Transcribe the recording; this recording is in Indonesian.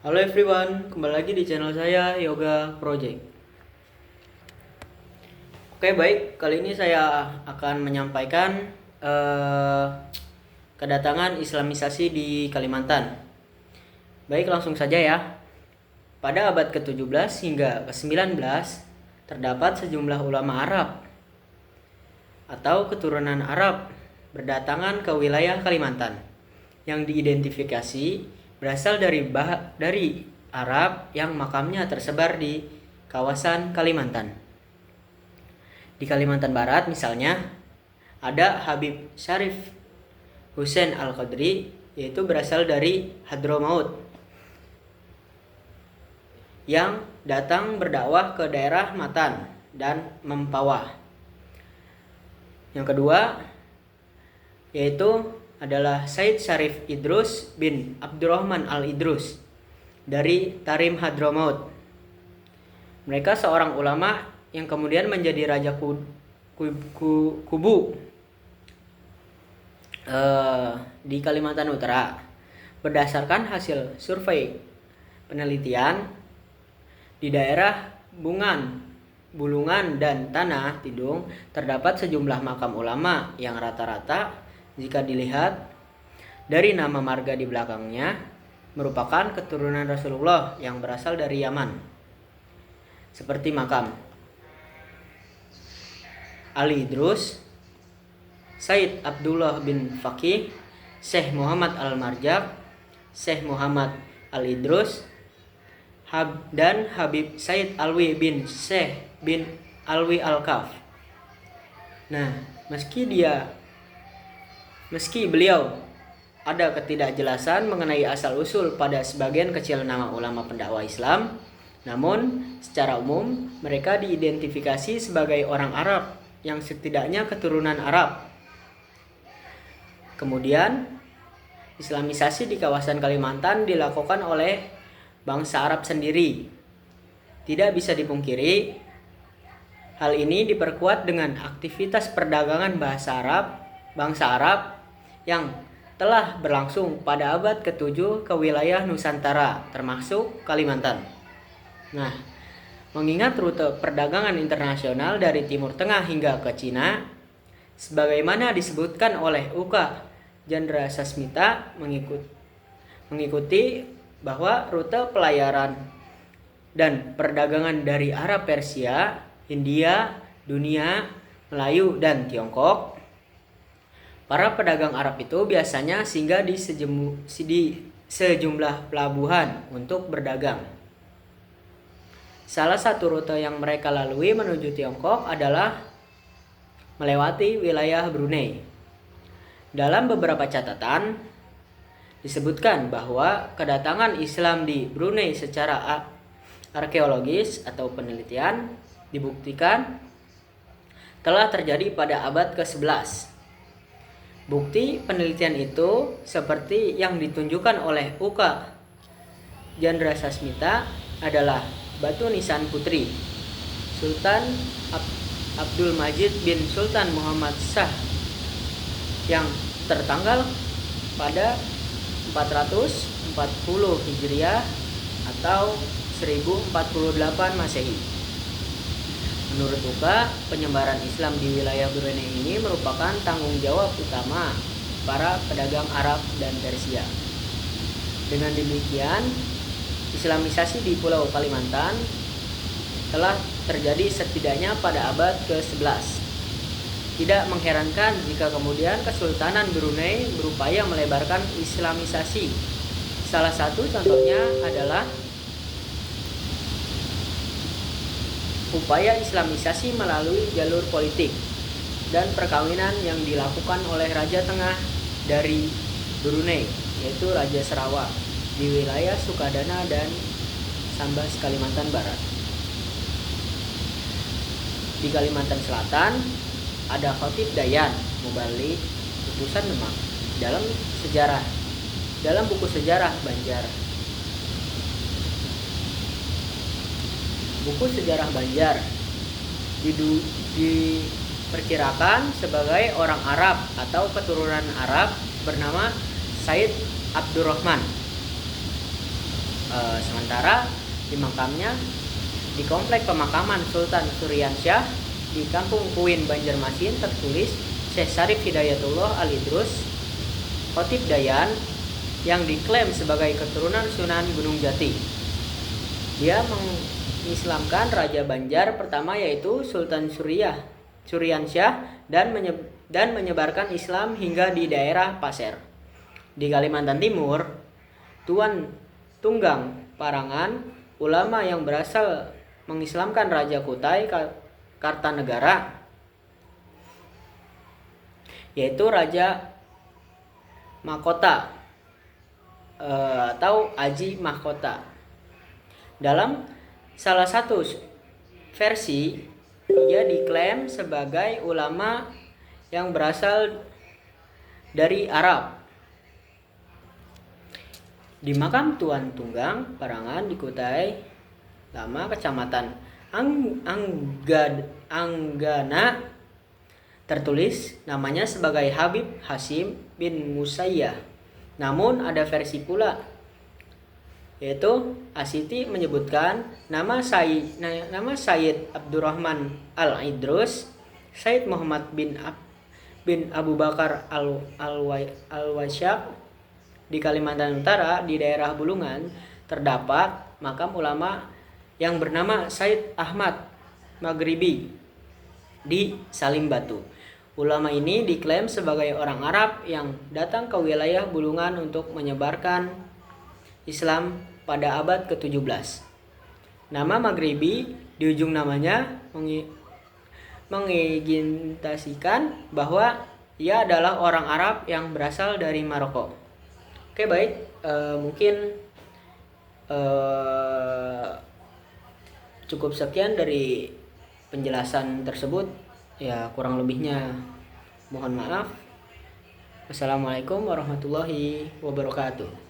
Halo everyone, kembali lagi di channel saya Yoga Project. Oke baik, kali ini saya akan menyampaikan kedatangan Islamisasi di Kalimantan. Baik, langsung saja ya. Pada abad ke-17 hingga ke-19 terdapat sejumlah ulama Arab atau keturunan Arab berdatangan ke wilayah Kalimantan yang diidentifikasi berasal dari Arab yang makamnya tersebar di kawasan Kalimantan. Di Kalimantan Barat misalnya ada Habib Syarif Hussein Al-Qadri, yaitu berasal dari Hadramaut, yang datang berdakwah ke daerah Matan dan Mempawah. Yang kedua yaitu adalah Said Syarif Idrus bin Abdurrahman Al-Idrus dari Tarim Hadramaut. Mereka seorang ulama yang kemudian menjadi Raja Kubu di Kalimantan Utara. Berdasarkan hasil survei penelitian di daerah Bulungan dan Tanah Tidung terdapat sejumlah makam ulama yang rata-rata jika dilihat dari nama marga di belakangnya merupakan keturunan Rasulullah yang berasal dari Yaman, seperti makam Ali Idrus, Said Abdullah bin Faqih, Syekh Muhammad Al-Marjak, Syekh Muhammad Al-Idrus, dan Habib Said Alwi bin Syekh bin Alwi Al-Kaf. Nah, meski beliau ada ketidakjelasan mengenai asal-usul pada sebagian kecil nama ulama pendakwah Islam, namun secara umum mereka diidentifikasi sebagai orang Arab yang setidaknya keturunan Arab. Kemudian, Islamisasi di kawasan Kalimantan dilakukan oleh bangsa Arab sendiri. Tidak bisa dipungkiri, hal ini diperkuat dengan aktivitas perdagangan bangsa Arab yang telah berlangsung pada abad ke-7 ke wilayah Nusantara, termasuk Kalimantan. Nah, mengingat rute perdagangan internasional dari Timur Tengah hingga ke Cina, sebagaimana disebutkan oleh Uka Chandra Sasmita, mengikuti bahwa rute pelayaran dan perdagangan dari Arab, Persia, Hindia, Dunia, Melayu, dan Tiongkok, para pedagang Arab itu biasanya singgah di sejumlah pelabuhan untuk berdagang. Salah satu rute yang mereka lalui menuju Tiongkok adalah melewati wilayah Brunei. Dalam beberapa catatan disebutkan bahwa kedatangan Islam di Brunei secara arkeologis atau penelitian dibuktikan telah terjadi pada abad ke-11. Bukti penelitian itu seperti yang ditunjukkan oleh Uka Chandra Sasmita adalah batu nisan putri Sultan Abdul Majid bin Sultan Muhammad Shah yang tertanggal pada 440 Hijriah atau 1048 Masehi. Menurut Uka, penyebaran Islam di wilayah Brunei ini merupakan tanggung jawab utama para pedagang Arab dan Persia. Dengan demikian, Islamisasi di Pulau Kalimantan telah terjadi setidaknya pada abad ke-11. Tidak mengherankan jika kemudian Kesultanan Brunei berupaya melebarkan Islamisasi. Salah satu contohnya adalah upaya Islamisasi melalui jalur politik dan perkawinan yang dilakukan oleh Raja Tengah dari Brunei, yaitu Raja Sarawak, di wilayah Sukadana dan Sambas, Kalimantan Barat. Di Kalimantan Selatan ada Khatib Dayan Mubalik Utusan Demak dalam buku sejarah Banjar. Buku sejarah Banjar diperkirakan sebagai orang Arab atau keturunan Arab bernama Said Abdurrahman. Sementara di makamnya di komplek pemakaman Sultan Suryansyah di Kampung Kuin, Banjarmasin tertulis Syekh Syarif Hidayatullah Al-Idrus, Khatib Dayan yang diklaim sebagai keturunan Sunan Gunung Jati. Dia mengislamkan Raja Banjar pertama yaitu Sultan Suryansyah dan menyebarkan Islam hingga di daerah Pasir. Di Kalimantan Timur, Tuan Tunggang Parangan, ulama yang berasal mengislamkan Raja Kutai Kartanegara, yaitu Raja Mahkota atau Aji Mahkota. Dalam salah satu versi, ia diklaim sebagai ulama yang berasal dari Arab. Di makam Tuan Tunggang Parangan di Kutai Lama, Kecamatan Anggana, tertulis namanya sebagai Habib Hasim bin Musayyah. Namun ada versi pula, yaitu Asiti menyebutkan nama Sayyid Abdurrahman Al-Idrus, Sayyid Muhammad bin Abu Bakar Al-Wasyaq. Di Kalimantan Utara, di daerah Bulungan, terdapat makam ulama yang bernama Said Ahmad Maghribi di Salim Batu. Ulama ini diklaim sebagai orang Arab yang datang ke wilayah Bulungan untuk menyebarkan Islam pada abad ke-17. Nama Maghribi di ujung namanya mengindikasikan bahwa ia adalah orang Arab yang berasal dari Maroko. Oke, baik, mungkin cukup sekian dari penjelasan tersebut. Ya, kurang lebihnya mohon maaf. Wassalamualaikum warahmatullahi wabarakatuh.